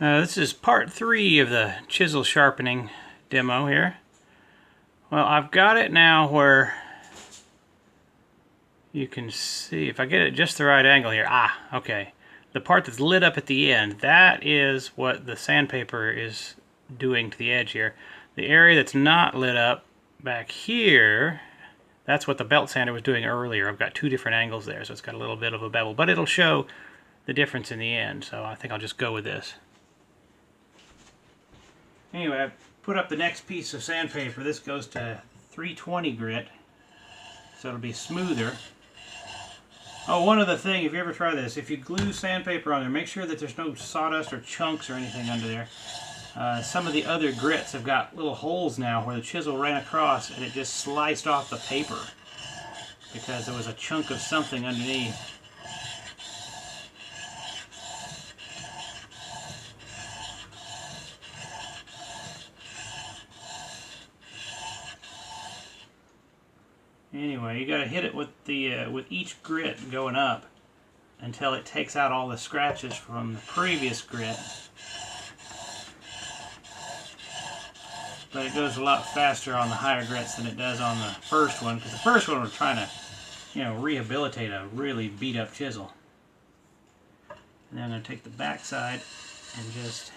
This is part 3 of the chisel sharpening demo here. Well, I've got it now where you can see, if I get it just the right angle here, okay. The part that's lit up at the end, that is what the sandpaper is doing to the edge here. The area that's not lit up back here, that's what the belt sander was doing earlier. I've got two different angles there, so it's got a little bit of a bevel, but it'll show the difference in the end, so I think I'll just go with this. Anyway, I put up the next piece of sandpaper. This goes to 320 grit, so it'll be smoother. Oh, one other thing, if you ever try this, if you glue sandpaper on there, make sure that there's no sawdust or chunks or anything under there. Some of the other grits have got little holes now where the chisel ran across and it just sliced off the paper because there was a chunk of something underneath. Anyway, you got to hit it with the with each grit going up until it takes out all the scratches from the previous grit. But it goes a lot faster on the higher grits than it does on the first one, because the first one we're trying to, rehabilitate a really beat up chisel. And then I'm going to take the back side and just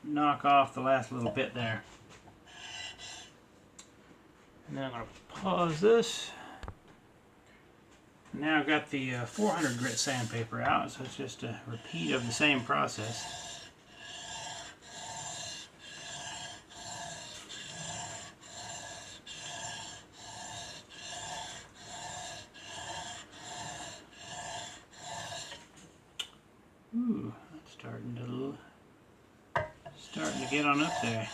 knock off the last little bit there. And then I'm going to pause this. Now I've got the 400 grit sandpaper out, so it's just a repeat of the same process. Ooh, that's starting to get on up there.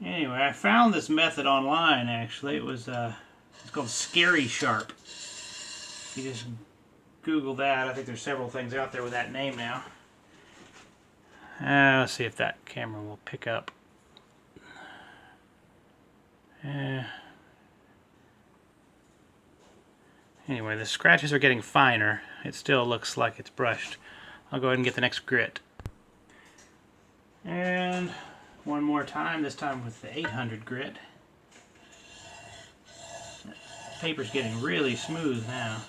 Anyway, I found this method online. Actually, it was it's called Scary Sharp. You just Google that. I think there's several things out there with that name now. Let's see if that camera will pick up. Anyway, the scratches are getting finer. It still looks like it's brushed. I'll go ahead and get the next grit. And one more time, this time with the 800 grit. The paper's getting really smooth now.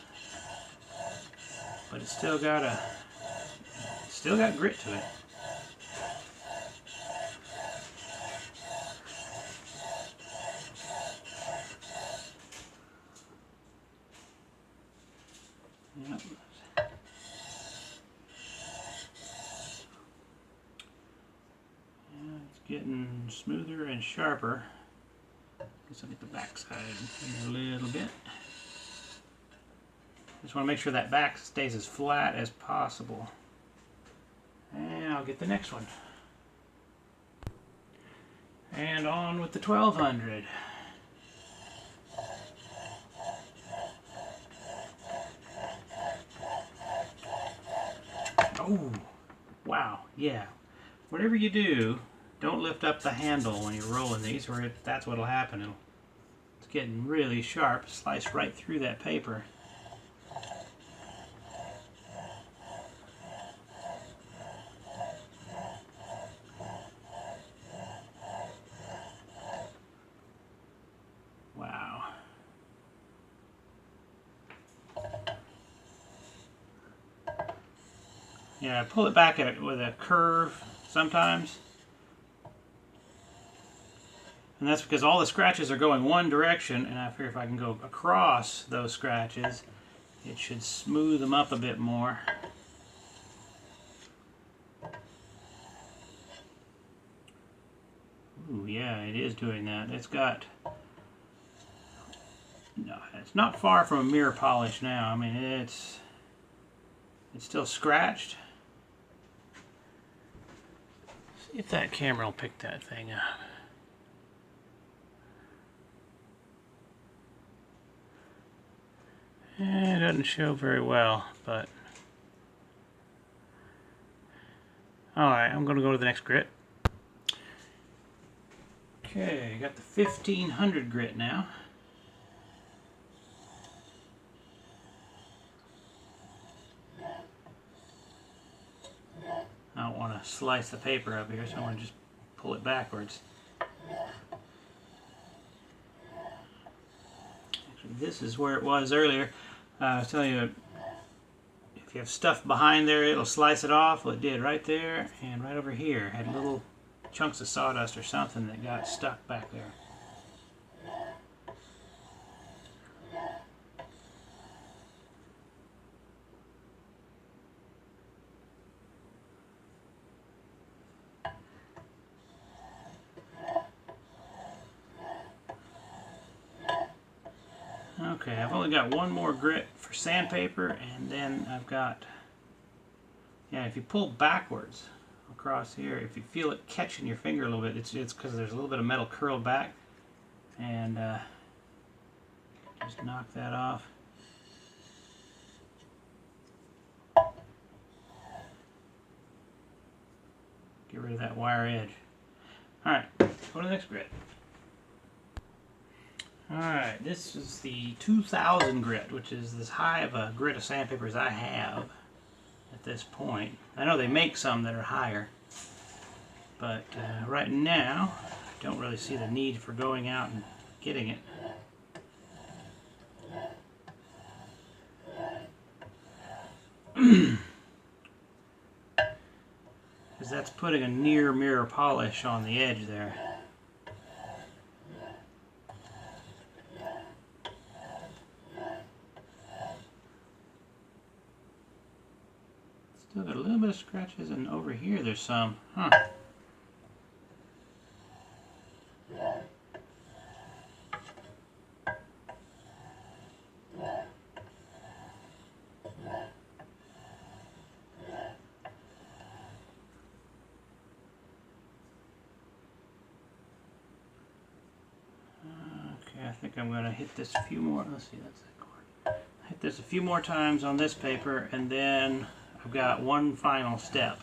But it's still got grit to it. Yep. Yeah, it's getting smoother and sharper. Guess I'll get the back side here a little bit. Just want to make sure that back stays as flat as possible. And I'll get the next one. And on with the 1200. Oh, wow, yeah. Whatever you do, don't lift up the handle when you're rolling these, or that's what'll happen. It's getting really sharp, sliced right through that paper. Wow. Yeah, I pull it back with a curve sometimes. And that's because all the scratches are going one direction, and I figure if I can go across those scratches, it should smooth them up a bit more. Ooh, yeah, it is doing that. It's not far from a mirror polish now. I mean, it's still scratched. See if that camera will pick that thing up. It doesn't show very well, but alright, I'm going to go to the next grit. Okay, got the 1500 grit now. to slice the paper up here, so I'm going to just pull it backwards. Actually, this is where it was earlier. I was telling you, if you have stuff behind there, it'll slice it off. Well, it did right there, and right over here had little chunks of sawdust or something that got stuck back there. Okay, I've only got one more grit for sandpaper, and then I've got, yeah, if you pull backwards across here, if you feel it catching your finger a little bit, it's because there's a little bit of metal curled back, and just knock that off. Get rid of that wire edge. Alright, go to the next grit. Alright, this is the 2000 grit, which is as high of a grit of sandpaper as I have at this point. I know they make some that are higher, but right now I don't really see the need for going out and getting it. Because that's putting a near mirror polish on the edge there. Still got a little bit of scratches, and over here there's some. Huh. Okay, I think I'm going to hit this a few more. Let's see, that's that cord. Hit this a few more times on this paper, and then I've got one final step,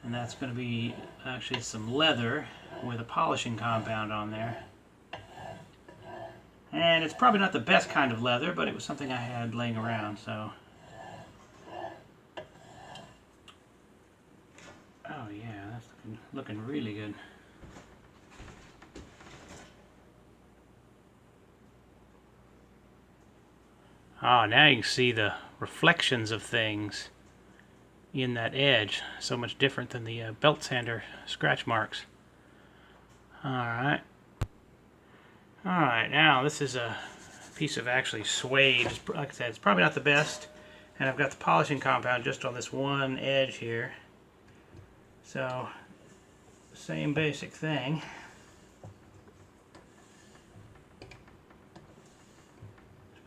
and that's going to be actually some leather with a polishing compound on there. And it's probably not the best kind of leather, but it was something I had laying around, so. Oh yeah, that's looking really good. Oh, now you can see the reflections of things in that edge. So much different than the belt sander scratch marks. Alright. Alright, now this is a piece of actually suede. Like I said, it's probably not the best. And I've got the polishing compound just on this one edge here. So, same basic thing.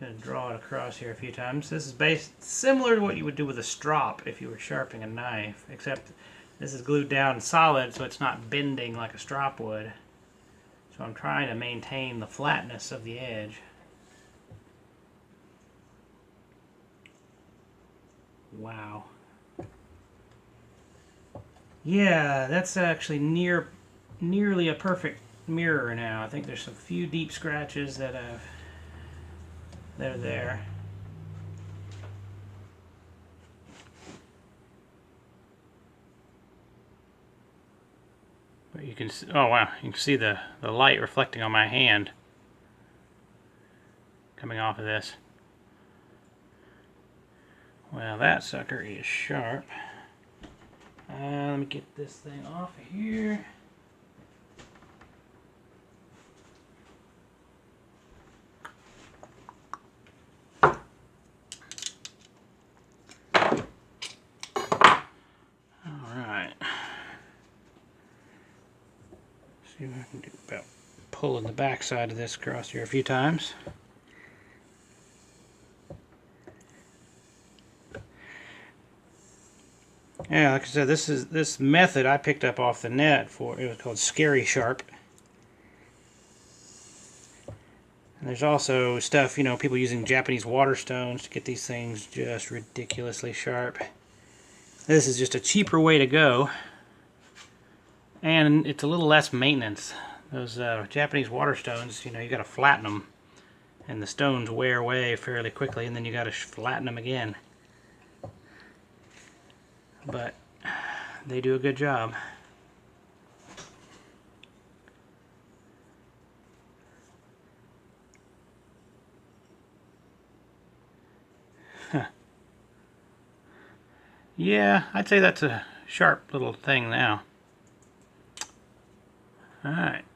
Going to draw it across here a few times. This is similar to what you would do with a strop if you were sharpening a knife, except this is glued down solid so it's not bending like a strop would. So I'm trying to maintain the flatness of the edge. Wow. Yeah, that's actually nearly a perfect mirror now. I think there's a few deep scratches that are there. But you can see, oh wow, you can see the light reflecting on my hand coming off of this. Well, that sucker is sharp. Let me get this thing off of here. See what I can do about pulling the back side of this across here a few times. Yeah, like I said, this method I picked up off the net for, it was called Scary Sharp. And there's also stuff, you know, people using Japanese water stones to get these things just ridiculously sharp. This is just a cheaper way to go. And it's a little less maintenance. Those Japanese water stones, you know, you got to flatten them, and the stones wear away fairly quickly, and then you got to flatten them again. But they do a good job. Yeah, I'd say that's a sharp little thing now. Alright.